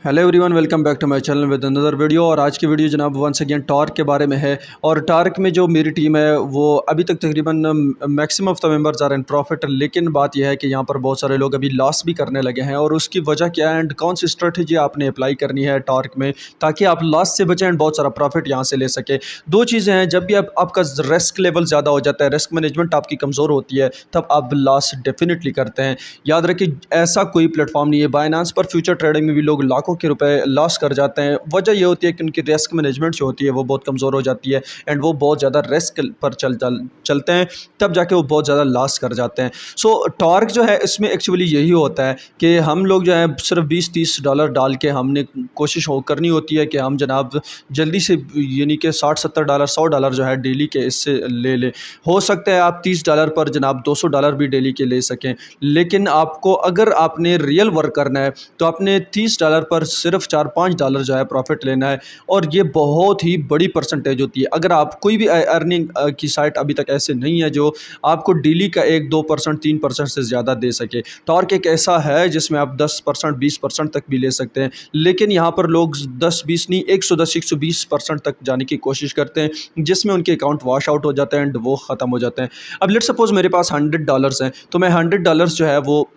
Hello everyone, welcome back to my channel with another video. और आज की video जनाब वंस अगेन टार्क के बारे में है। और टार्क में जो मेरी टीम है वो अभी तक तकरीबन maximum of the members are in profit, लेकिन बात यह है कि यहाँ पर बहुत सारे लोग अभी लॉस भी करने लगे हैं। और उसकी वजह क्या है एंड कौन सी स्ट्रेटजी आपने अप्लाई करनी है टार्क में ताकि आप लॉस से बचें एंड बहुत सारा प्रॉफिट यहाँ से ले सके। दो चीज़ें हैं, जब भी आपका रिस्क लेवल ज़्यादा हो जाता है, रिस्क मैनेजमेंट आपकी कमज़ोर होती है, तब आप लॉस डेफिनेटली करते हैं। याद रखिए, ऐसा कोई प्लेटफॉर्म नहीं है। बाइनेंस पर फ्यूचर ट्रेडिंग में भी लोग लाखों के रुपए लॉस कर जाते हैं। वजह ये होती है कि उनकी रिस्क मैनेजमेंट जो होती है वो बहुत कमज़ोर हो जाती है एंड वो बहुत ज़्यादा रिस्क पर चलते हैं, तब जाके वो बहुत ज़्यादा लॉस कर जाते हैं। सो टॉर्क जो है इसमें एक्चुअली यही होता है कि हम लोग जो है सिर्फ 20-30 डॉलर डाल के हमने कोशिश करनी होती है कि हम जनाब जल्दी से यानी कि 60-70 डॉलर 100 डॉलर जो है डेली के इससे ले लें। हो सकता है आप 30 डॉलर पर जनाब 200 डॉलर भी डेली के ले सकें, लेकिन आपको अगर आपने रियल वर्क करना है तो आपने 30 डॉलर पर सिर्फ 4-5 डॉलर जो है प्रॉफिट लेना है। और ये बहुत ही बड़ी परसेंटेज होती है। अगर आप कोई भी अर्निंग की साइट अभी तक ऐसे नहीं है जो आपको डेली का 1-2% 3% से ज़्यादा दे सके। टॉर्क एक ऐसा है जिसमें आप 10% 20% तक भी ले सकते हैं, लेकिन यहाँ पर लोग 10-20 नहीं 110-120% तक जाने की कोशिश करते हैं, जिसमें उनके अकाउंट वॉश आउट हो जाते हैं एंड वो ख़त्म हो जाते हैं। अब लेट्स सपोज मेरे पास $100 हैं, तो मैं $100 जो है वो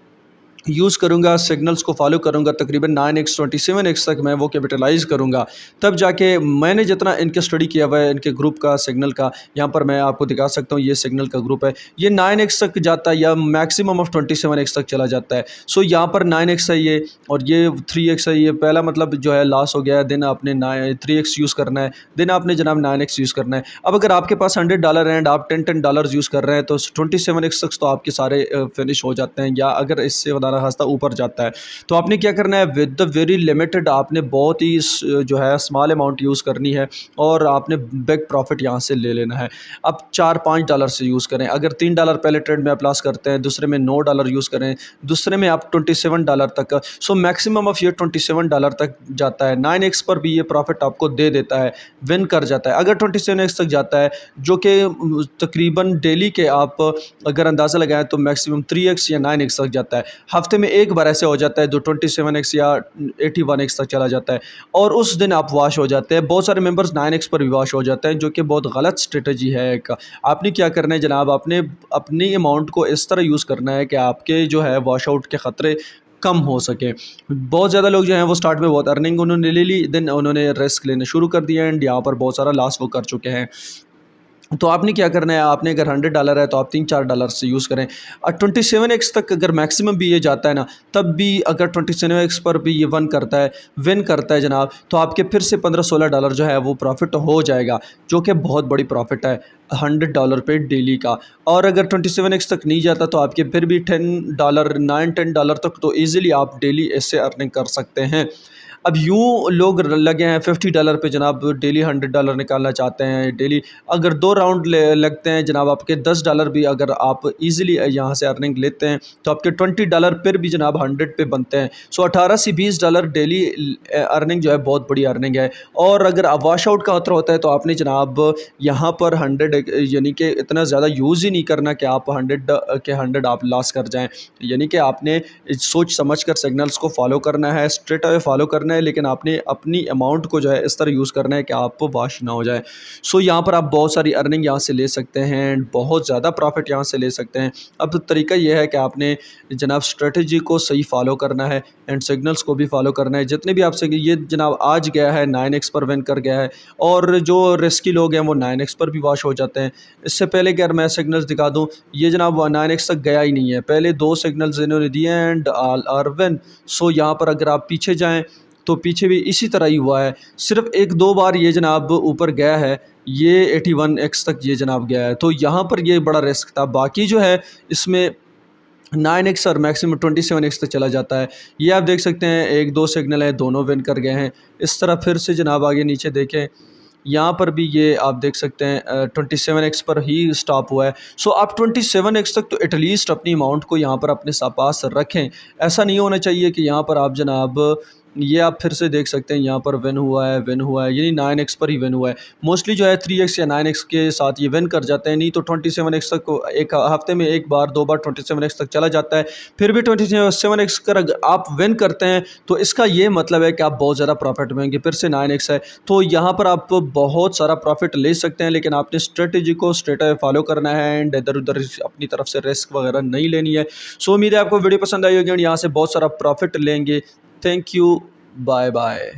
यूज़ करूँगा, सिग्नल्स को फॉलो करूँगा, तकरीबन 9x 27x तक मैं वो कैपिटलाइज़ करूँगा। तब जाके मैंने जितना इनके स्टडी किया हुआ है इनके ग्रुप का, सिग्नल का, यहाँ पर मैं आपको दिखा सकता हूँ। ये सिग्नल का ग्रुप है, ये 9x तक जाता है या मैक्सिमम ऑफ 27x तक चला जाता है। सो यहाँ पर 9x है ये, और ये 3x है। ये पहला मतलब जो है लॉस हो गया है, दिन आपने 3x यूज़ करना है, दिन आपने जनाब 9x यूज़ करना है। अब अगर आपके पास $100 है एंड आप 10 डॉलर यूज़ कर रहे हैं तो 27x तक तो आपके सारे फिनिश हो जाते हैं, या अगर इससे रास्ता ऊपर जाता है। तो आपने क्या करना है, विद द वेरी लिमिटेड आपने बहुत ही जो है स्मॉल अमाउंट यूज़ करनी है और आपने बिग प्रॉफिट यहाँ से ले लेना है। अब 4-5 डॉलर से यूज़ करें। अगर $3 पहले ट्रेड में आप लॉस करते हैं, दूसरे में $9 यूज़ करें, दूसरे में आप $27 तक। सो मैक्सिमम ऑफ ये $27 तक जाता है। 9x पर भी ये प्रॉफिट आपको दे देता है, विन कर जाता है। अगर 27x तक जाता है, जो कि तकरीबन डेली के आप अगर अंदाज़ा लगाएं तो मैक्सिमम 3x या 9x तक जाता है। हफ्ते में एक बार ऐसे हो जाता है जो 27x या 81x तक चला जाता है और उस दिन आप वॉश हो जाते हैं। बहुत सारे मेंबर्स 9x पर भी वॉश हो जाते हैं, जो कि बहुत गलत स्ट्रेटजी है एक। आपने क्या करना है जनाब, आपने अपनी अमाउंट को इस तरह यूज़ करना है कि आपके जो है वॉश आउट के ख़तरे कम हो सके। बहुत ज़्यादा लोग जो हैं वो स्टार्ट में बहुत अर्निंग उन्होंने ले ली, देन उन्होंने रिस्क लेना शुरू कर दिया एंड यहाँ पर बहुत सारा लॉस वो कर चुके हैं। तो आपने क्या करना है, आपने अगर $100 है तो आप 3-4 डॉलर से यूज़ करें। 27x तक अगर मैक्सिमम भी ये जाता है ना, तब भी अगर 27x पर भी ये विन करता है जनाब, तो आपके फिर से $15-16 जो है वो प्रॉफिट हो जाएगा, जो कि बहुत बड़ी प्रॉफिट है $100 पे डेली का। और अगर 27x तक नहीं जाता तो आपके फिर भी $10 9-10 डॉलर तक तो ईज़िली आप डेली इससे अर्निंग कर सकते हैं। अब यूँ लोग लगे हैं $50 पे जनाब, डेली $100 निकालना चाहते हैं डेली। अगर 2 राउंड लगते हैं जनाब, आपके $10 भी अगर आप इजीली यहाँ से अर्निंग लेते हैं तो आपके $20 फिर भी जनाब 100 पे बनते हैं। सो 18 से $20 डेली अर्निंग जो है बहुत बड़ी अर्निंग है। और अगर वॉश आउट का खतरा होता है तो आपने जनाब यहाँ पर 100 यानी कि इतना ज़्यादा यूज़ ही नहीं करना कि आप 100 आप लॉस कर जाएँ। यानी कि आपने सोच समझ कर सिग्नल्स को फॉलो करना है, स्ट्रेट अवे फॉलो करना है, लेकिन आपने अपनी अमाउंट को जो है इस तरह यूज़ करना है कि आप वॉश ना हो जाए। सो यहाँ पर आप बहुत सारी अर्निंग यहाँ से ले सकते हैं एंड बहुत ज़्यादा प्रॉफिट यहाँ से ले सकते हैं। अब तरीका यह है कि आपने जनाब स्ट्रेटजी को सही फॉलो करना है एंड सिग्नल्स को भी फॉलो करना है। जितने भी आपसे ये जनाब आज गया है 9x पर विन कर गया है, और जो रिस्की लोग हैं वो 9x पर भी वॉश हो जाते हैं। इससे पहले कि अगर मैं सिग्नल्स दिखा दूँ, ये जनाब 9x तक गया ही नहीं है। पहले 2 सिग्नल्स इन्होंने दिए एंड ऑल आर विन। सो यहाँ पर अगर आप पीछे जाएँ तो पीछे भी इसी तरह ही हुआ है। सिर्फ 1-2 बार ये जनाब ऊपर गया है, ये 81x तक ये जनाब गया है, तो यहाँ पर ये बड़ा रिस्क था। बाकी जो है इसमें 9x और मैक्सिमम 27x तक चला जाता है। ये आप देख सकते हैं 1-2 सिग्नल है, दोनों विन कर गए हैं। इस तरह फिर से जनाब आगे नीचे देखें, यहाँ पर भी ये आप देख सकते हैं 27x पर ही स्टॉप हुआ है। सो आप 27x तक तो एटलीस्ट अपनी अमाउंट को यहाँ पर अपने पास रखें। ऐसा नहीं होना चाहिए कि यहाँ पर आप जनाब ये आप फिर से देख सकते हैं, यहाँ पर विन हुआ है, यानी 9x पर ही विन हुआ है। मोस्टली जो है 3x या 9x के साथ ये विन कर जाते हैं, नहीं तो 27x तक एक हफ्ते में एक बार दो बार 27x तक चला जाता है। फिर भी 27x अगर आप विन करते हैं तो इसका ये मतलब है कि आप बहुत ज़्यादा प्रॉफिट में होंगे। फिर से 9x है, तो यहाँ पर आप बहुत सारा प्रॉफिट ले सकते हैं, लेकिन आपने स्ट्रेटेजी को स्ट्रेट फॉलो करना है एंड इधर उधर अपनी तरफ से रिस्क वगैरह नहीं लेनी है। सो उम्मीद है आपको वीडियो पसंद आई होगी और यहाँ से बहुत सारा प्रॉफिट लेंगे। Thank you, bye bye.